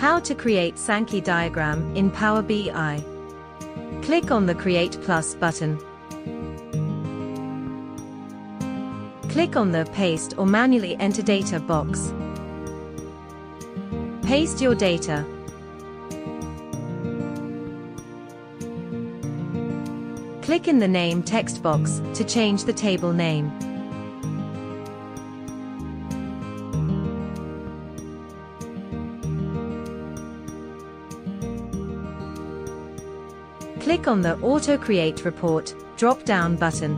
How to create Sankey diagram in Power BI. Click on the Create Plus button. Click on the Paste or Manually Enter Data box. Paste your data. Click in the Name text box to change the table name. Click on the Auto Create Report drop-down button.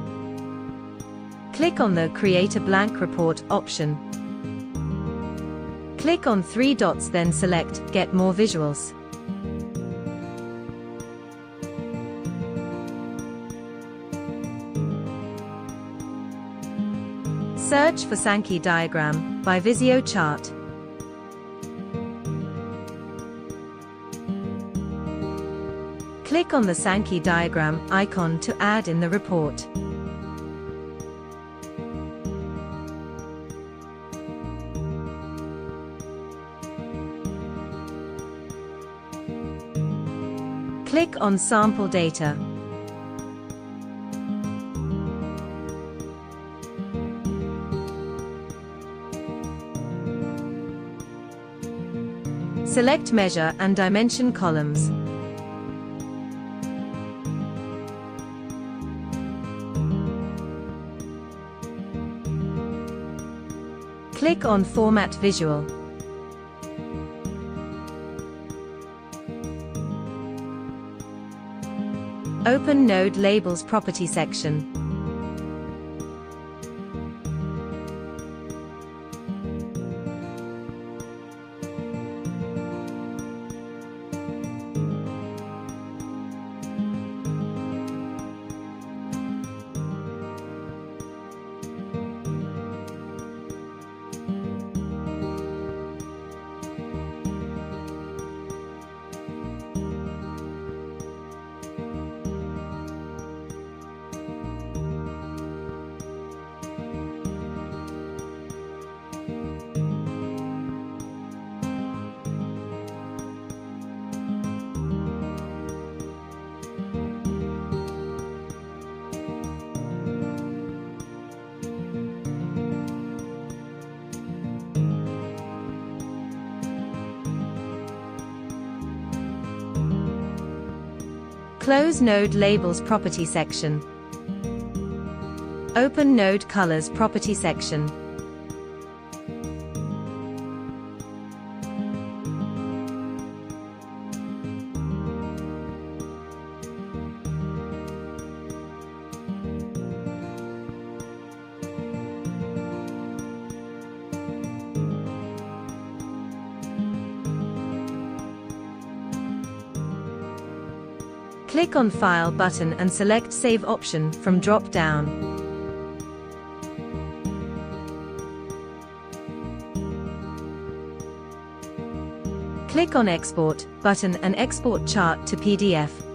Click on the Create a Blank Report option. Click on three dots, then select Get More Visuals. Search for Sankey Diagram by Visio Chart. Click on the Sankey Diagram icon to add in the report. Click on Sample Data. Select Measure and Dimension columns. Click on Format Visual. Open Node Labels Property section. Close Node Labels Property section. Open Node Colors Property section. Click on File button and select Save option from drop-down. Click on Export button and export chart to PDF.